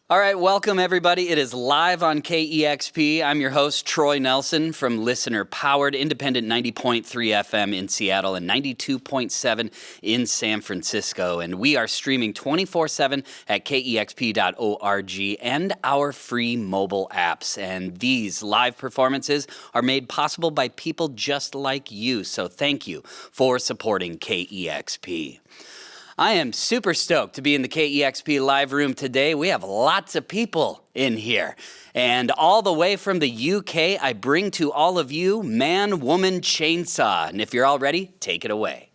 All right, welcome everybody. It is live on KEXP. I'm your host, Troy Nelson from listener-powered independent 90.3 FM in Seattle and 92.7 in San Francisco. And we are streaming 24/7 at KEXP.org and our free mobile apps. And these live performances are made possible by people just like you. So thank you for supporting KEXP. I am super stoked to be in the KEXP live room today. We have lots of people in here. And all the way from the UK, I bring to all of you Man, Woman, Chainsaw. And if you're all ready, take it away.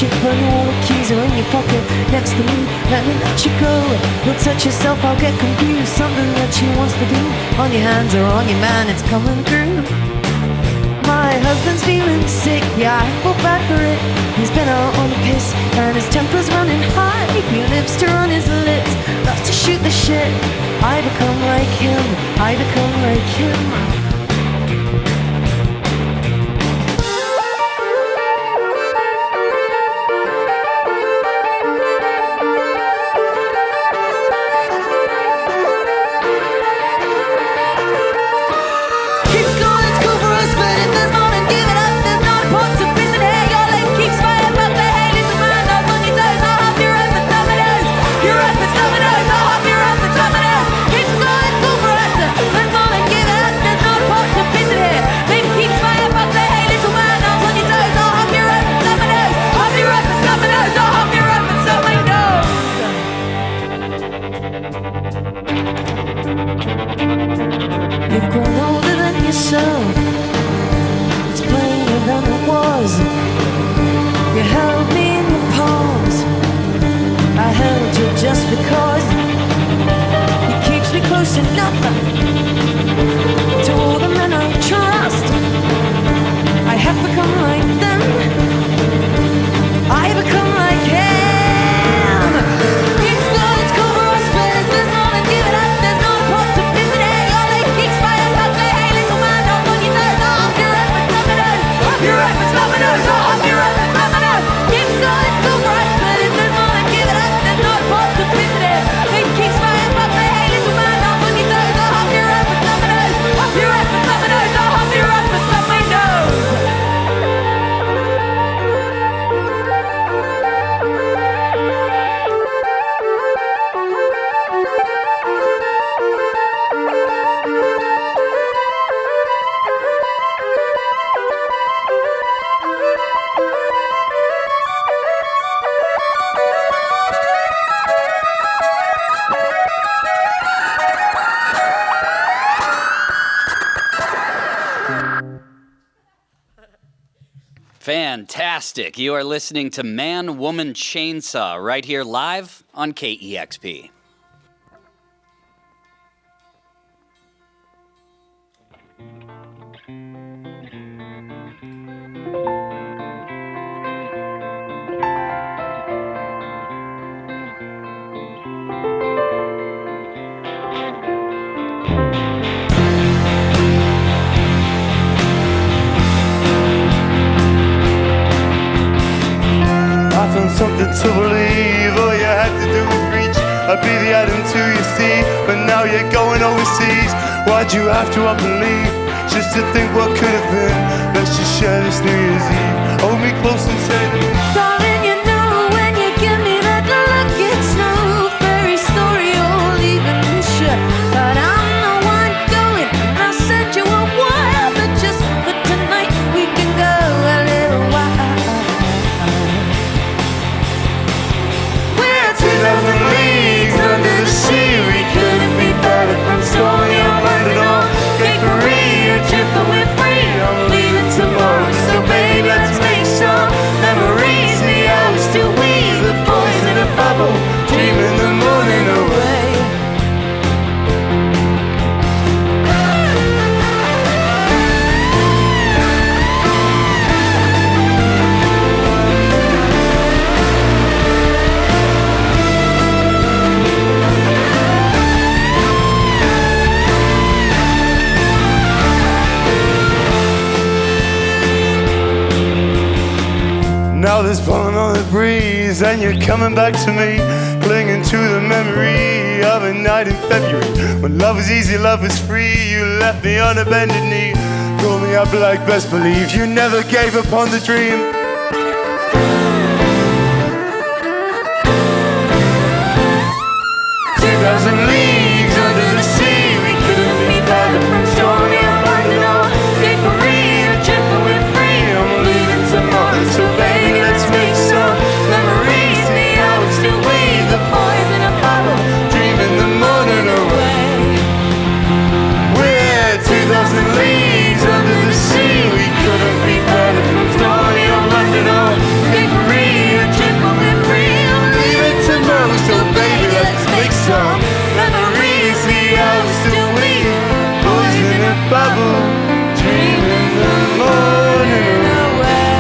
Your phone, all the keys are in your pocket next to me. Let me let you go. You'll touch yourself, I'll get confused. Something that she wants to do on your hands or on your man, it's coming through. My husband's feeling sick, yeah, I feel bad for it. He's been out on the piss and his temper's running high. He lives to run his lips, loves to shoot the shit. I become like him, I become like him. You've grown older than yourself. It's plainer than it was. You held me in your palms. I held you just because it keeps me close enough to all the men I trust. I have become like them. I become like him. It's good, it's cool for us, but there's no one to give it up. There's no point to visit it. Your leg keeps fire, but hey, little man, I'm on your nose. Off your head with dominoes. Off your head with dominoes. Off your head with dominoes. It's good, it's cool for us, but there's no one to give it up. There's no point to visit it. It keeps fire, but hey, little man, I'm on your nose. Off your head with dominoes. Off your head with dominoes. Off your head with dominoes. Fantastic. You are listening to Man, Woman, Chainsaw right here live on KEXP. Something to believe, all you had to do was reach. I'd be the Adam to your Steve, but now you're going overseas. Why'd you have to up and leave, just to think what could have been? Let's just share this New Year's Eve. Hold me close and say, Darling, you know when you give me that look, it's no fairy story or leaving me shut. But I'm the one going, and I'll send you a while. But just for tonight, we can go a little while. 2,000 leagues under the sea, we couldn't be better from stormy or London or Cape Korea. Trip, but we're free, I'm leaving tomorrow. So baby, let's make some memories. and you're coming back to me, clinging to the memory of a night in February when love was easy, love was free. You left me on a bended knee, pulled me up like best believe. You never gave up on the dream. 2,000 leagues under the sea, we couldn't be better from stormy or London or Cape or gentle and free. I'm leaving tomorrow, so baby, let's make some memories. Me, I would still wave the boys in a bubble, dreaming the morning away. We're 2,000 leagues under the sea, we couldn't be better from stormy or London or Cape or gentle and free. I'm leaving tomorrow, so baby, let's make some memories. Me, I would still wave boys in a bubble, dreaming the morning away.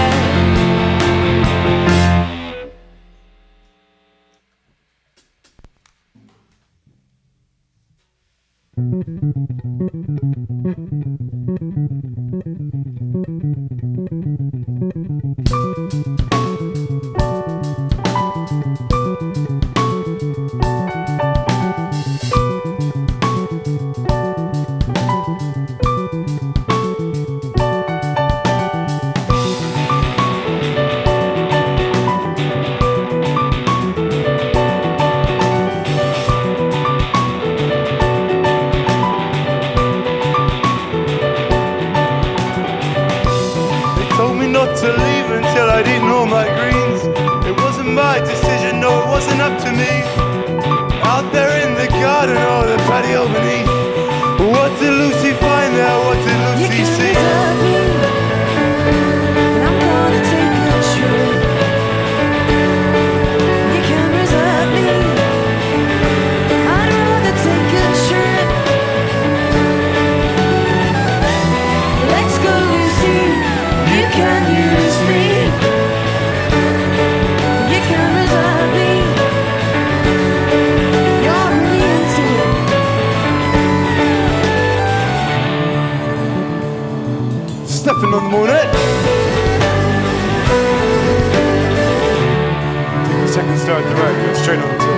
To leave until I'd eaten all my greens. It wasn't my decision, no, it wasn't up to me. Out there in the garden or the patio beneath, what did Lucy find there? What did Lucy see? You can me, and I'm gonna take a trip. You can reserve me, I'd rather take a trip. Let's go, Lucy. You can use me. You can reserve me. You're really into it. Stepping on the moonette. Take a second start at the right, go straight on the top.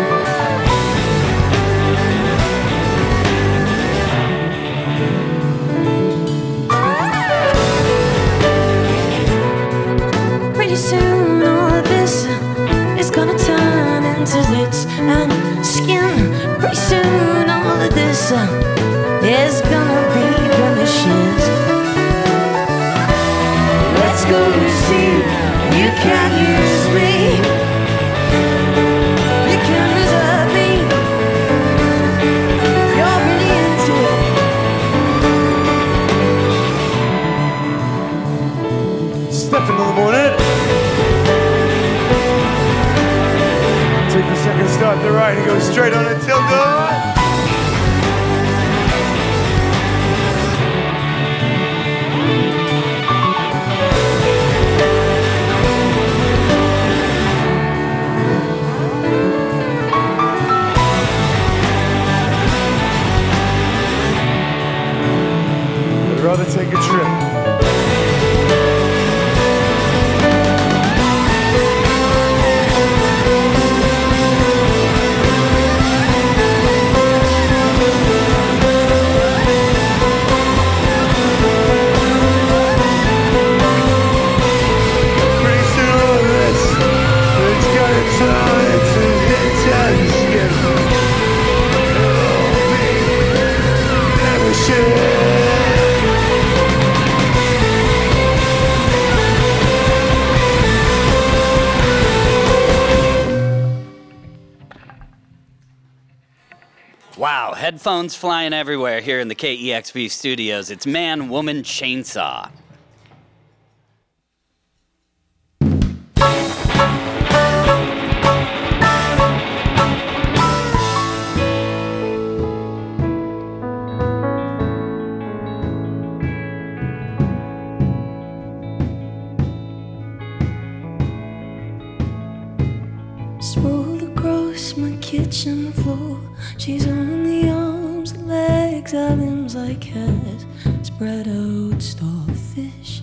Pretty soon all of this is gonna turn into zits and skin. Pretty soon all of this is gonna be blemishes. Let's go, Lucy. You can use me. You can reserve me. You're really into it. Stepping on the moonette. Take the second start at the right and go straight on until dawn. I'd rather take a trip. Wow, headphones flying everywhere here in the KEXP studios. It's Man, Woman, Chainsaw. Sprawled across my kitchen floor, she's on the arms and legs, her limbs like hers, spread out starfish.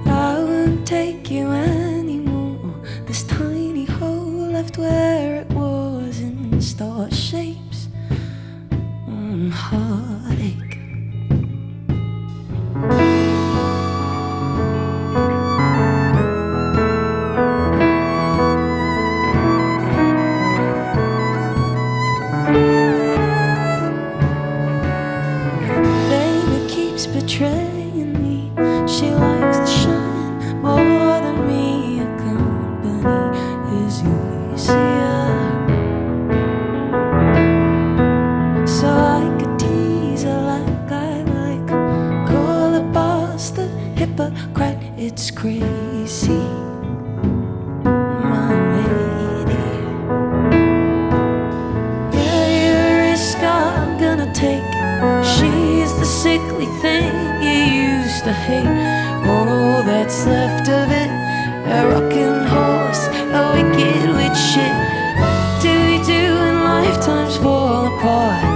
I won't take you left where it was in star shapes. Heartache. Baby keeps betraying me. She likes the shine more than me. A company is easier. So I could tease her like I like. Call a bastard, hypocrite, it's crazy. My lady. Yeah, you risk I'm gonna take. She's the sickly thing you used to hate. All that's left of it, a rocking horse, a wicked witch shit. Do we do when lifetimes fall apart?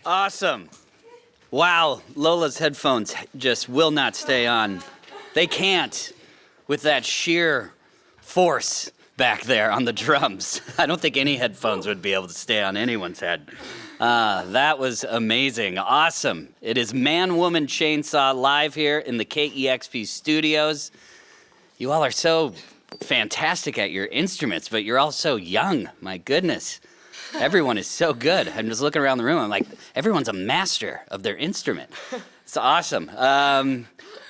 Awesome. Wow, Lola's headphones just will not stay on. They can't with that sheer force back there on the drums. I don't think any headphones would be able to stay on anyone's head. That was amazing. Awesome. It is Man, Woman, Chainsaw live here in the KEXP studios. You all are so fantastic at your instruments, but you're all so young. My goodness. Everyone is so good. I'm just looking around the room. I'm like, everyone's a master of their instrument. It's awesome.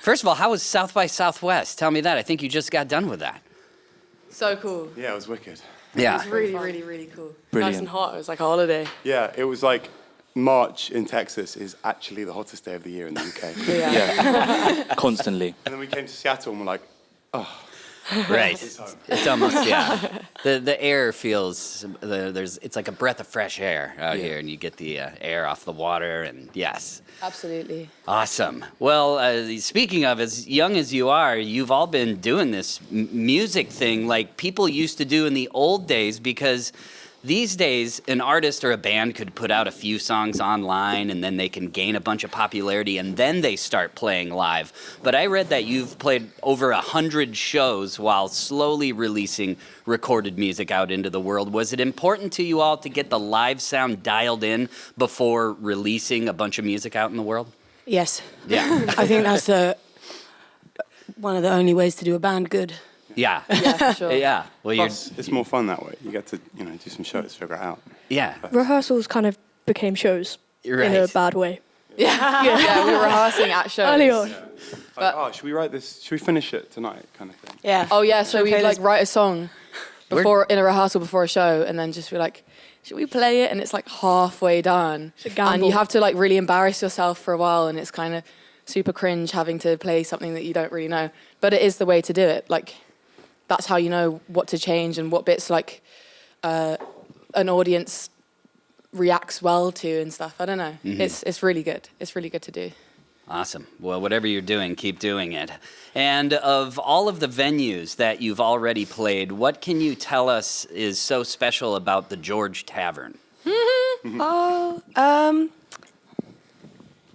First of all, how was South by Southwest? Tell me that. I think you just got done with that. So cool. Yeah, it was wicked. Yeah. It was really, really, really cool. Brilliant. Nice and hot. It was like a holiday. Yeah, it was like March in Texas is actually the hottest day of the year in the UK. Yeah. Constantly. And then we came to Seattle and we're like, Right. It's almost, yeah. The air feels, it's like a breath of fresh air out here, and you get the air off the water, and yes. Absolutely. Awesome. Well, speaking of, as young as you are, you've all been doing this music thing like people used to do in the old days, because these days, an artist or a band could put out a few songs online and then they can gain a bunch of popularity and then they start playing live. But I read that you've played over 100 shows while slowly releasing recorded music out into the world. Was it important to you all to get the live sound dialed in before releasing a bunch of music out in the world? Yes. Yeah. I think that's one of the only ways to do a band good. Yeah. Yeah, for sure. Yeah. Well, plus, it's more fun that way. You get to, do some shows, figure it out. Yeah. Rehearsals kind of became shows You're right. in a bad way. Yeah, we were rehearsing at shows. Early on. Like, should we write this? Should we finish it tonight, kind of thing? Yeah. Oh yeah, so we'd play like this- write a song in a rehearsal before a show, and then just be like, should we play it? And it's like halfway done. It's a gamble. And you have to like really embarrass yourself for a while, and it's kind of super cringe having to play something that you don't really know. But it is the way to do it. Like, that's how you know what to change and what bits like an audience reacts well to and stuff. I don't know. It's really good. It's really good to do. Awesome. Well, whatever you're doing, keep doing it. And of all of the venues that you've already played, what can you tell us is so special about the George Tavern?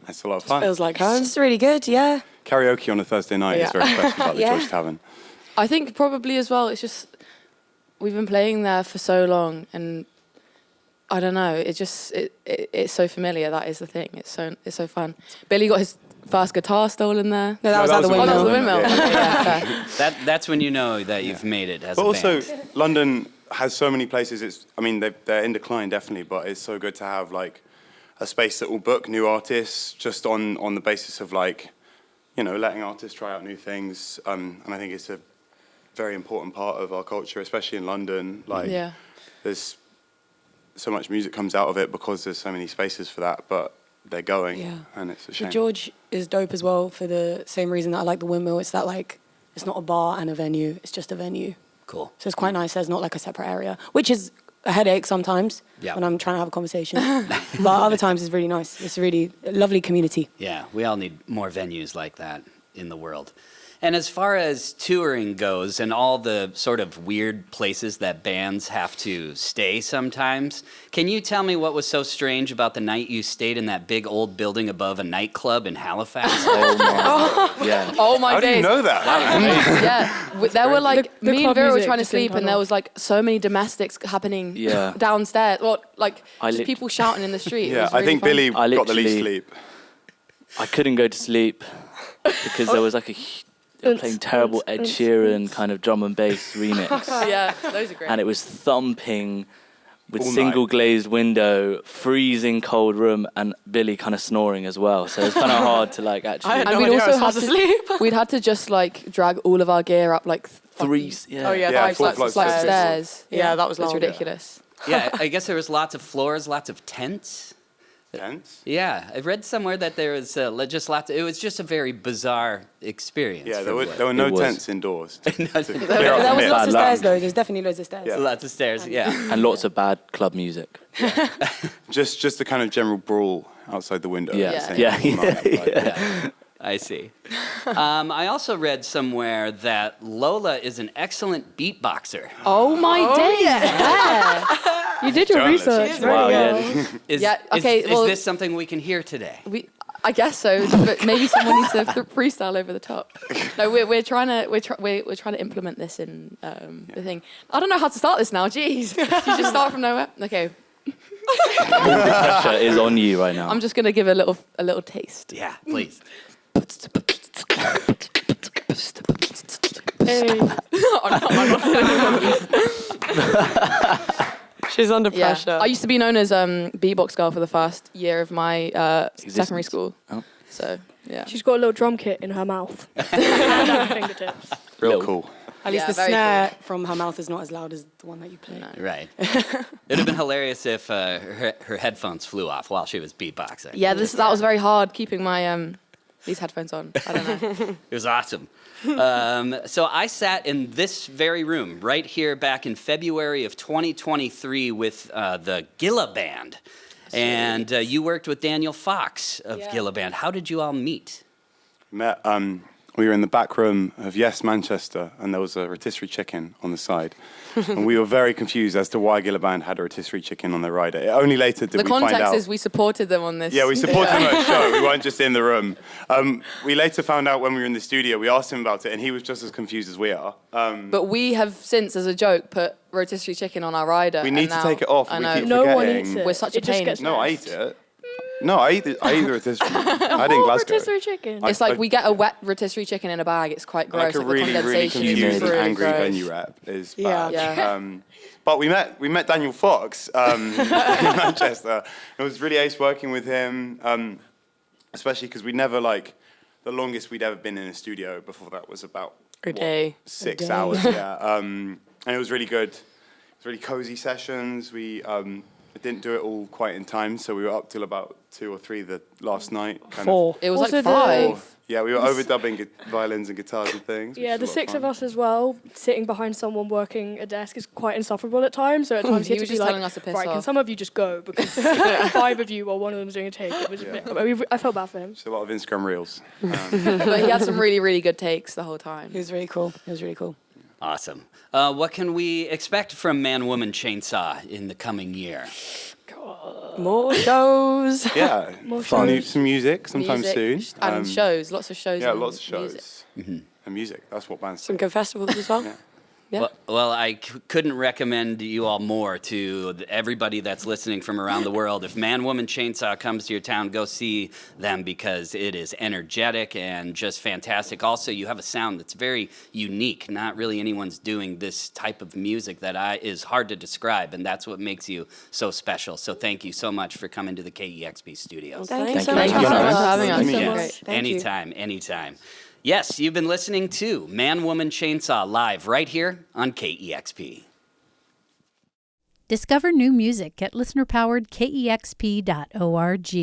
That's a lot of fun. Feels like It's home. just really good, yeah. Karaoke on a Thursday night is very special about the Yeah. George Tavern. I think probably as well, it's just, we've been playing there for so long, and I don't know, it's so familiar. That is the thing. It's so fun. Billy got his first guitar stolen there. No, that was at the a Oh, that was the windmill. windmill. Yeah. Okay, yeah, fair. That's when you know that you've made it as But a also, band. London has so many places. They're in decline, definitely, but it's so good to have like a space that will book new artists just on the basis of like, letting artists try out new things. And I think it's a very important part of our culture, especially in London. Like, Yeah. there's so much music comes out of it because there's so many spaces for that, but they're going, Yeah. and it's a The shame. George is dope as well for the same reason that I like the windmill. It's that like, it's not a bar and a venue, it's just a venue. Cool. So it's quite nice. There's not like a separate area, which is a headache sometimes Yeah. when I'm trying to have a conversation. But other times it's really nice. It's a really lovely community. Yeah, we all need more venues like that in the world. And as far as touring goes and all the sort of weird places that bands have to stay sometimes, can you tell me what was so strange about the night you stayed in that big old building above a nightclub in Halifax? Yeah. Oh my How do you days. know that? Yeah, there were like The me and club Vera were music trying to just didn't sleep, turn and there off. was like so many domestics happening Yeah. downstairs. Well, like I just lit- people shouting in the street. It Yeah, was I really think fun. Billy I got the least literally- sleep. I couldn't go to sleep because there was like they were playing terrible Ed Sheeran kind of drum and bass remix. Yeah, those are great. And it was thumping with All single night. glazed window, freezing cold room, and Billy kind of snoring as well. So it's kind of hard to like actually. and no we'd idea I also was had fast to we'd had to just like drag all of our gear up like Yeah. Oh yeah, Yeah, 5 4 flights flights of of stairs. Yeah, that was It's long. ridiculous. Yeah, I guess there was lots of floors, lots of tents. Tents? Yeah, I read somewhere that there was just lots. It was just a very bizarre experience. Yeah, for there were what- no It was. tents indoors. To clear up There the was myth. lots of Bad stairs luck. though. There's definitely loads of stairs. Yeah. Lots of stairs. Yeah. And lots of bad club music. Just the kind of general brawl outside the window. Yeah. at the same Yeah. time. Like, Yeah, I see. I also read somewhere that Lola is an excellent beatboxer. Oh my days! Yeah. You did your Journalist. research. She is very Wow, well. yeah. Is, Yeah, okay, is well- this something we can hear today? I guess so, but maybe someone needs to freestyle over the top. No, we're trying to implement this in the thing. I don't know how to start this now. Jeez, you just start from nowhere. Okay, Pressure is on you right now. I'm just gonna give a little taste. Yeah, please. Hey. She's under Yeah, pressure. I used to be known as beatbox girl for the first year of my secondary school. Oh. So yeah, She's got a little drum kit in her mouth. And her fingertips. Real Little- cool. At least Yeah, the very snare from her mouth is not as loud as the one that you play. No. Right. It'd have been hilarious if her headphones flew off while she was beatboxing. yeah, that was very hard keeping my these headphones on. I don't know. It was awesome. So I sat in this very room right here back in February of 2023 with the Gilla Band. And you worked with Daniel Fox of Gilla Band. How did you all meet? Met, we were in the back room of Yes Manchester, and there was a rotisserie chicken on the side. And we were very confused as to why Gilla Band had a rotisserie chicken on their rider. Only later did The we find context out. is we supported them on this. Yeah, we supported him at a show. We weren't just in the room. We later found out when we were in the studio, we asked him about it, and he was just as confused as we are. But we have since, as a joke, put rotisserie chicken on our rider. We need and to now- take it off. I We know. keep No one forgetting. eats it. We're such a It just pain. gets No, I nasty. eat it. No, I eat the rotisserie. I didn't Glasgow. Rotisserie chicken. It's like we get a wet rotisserie chicken in a bag. It's quite gross. Like a the really, really condensation is confused, really angry gross. venue rep is Yeah. bad. Yeah. But we met Daniel Fox in Manchester. It was really ace working with him, especially because we never the longest we'd ever been in a studio before that was about A day. 6 day. hours. Yeah, and it was really good. It was really cozy sessions. We I didn't do it all quite in time, so we were up till about 2 or 3 the last night. Four. It was Also like the- 5. Yeah, we were overdubbing violins and guitars and things. which Yeah, was a the lot 6 of fun. us as well, sitting behind someone working a desk is quite insufferable at times. So at times He you have was to be just like, telling us to piss right, can off. some of you just go? Because 5 of you while one of them was doing a take. It was a bit, I felt bad for him. Just a lot of Instagram reels. But he had some really, really good takes the whole time. It was really cool. It was really cool. Awesome. What can we expect from Man Woman Chainsaw in the coming year? More shows. Yeah, More some, shows. some music sometime soon. And shows, lots of shows. Yeah, and lots of music. shows. And music, that's what bands Some do. good festivals as well. Yeah. Yeah. Well, I couldn't recommend you all more to everybody that's listening from around the world. If Man Woman Chainsaw comes to your town, go see them because it is energetic and just fantastic. Also, you have a sound that's very unique. Not really anyone's doing this type of music that is hard to describe, and that's what makes you so special. So thank you so much for coming to the KEXP studios. Thank you Thank so you. much Thank you for having us. having us. So Yes, great. Thank you. anytime. Yes, you've been listening to Man Woman Chainsaw live right here on KEXP. Discover new music at listener-powered KEXP.org.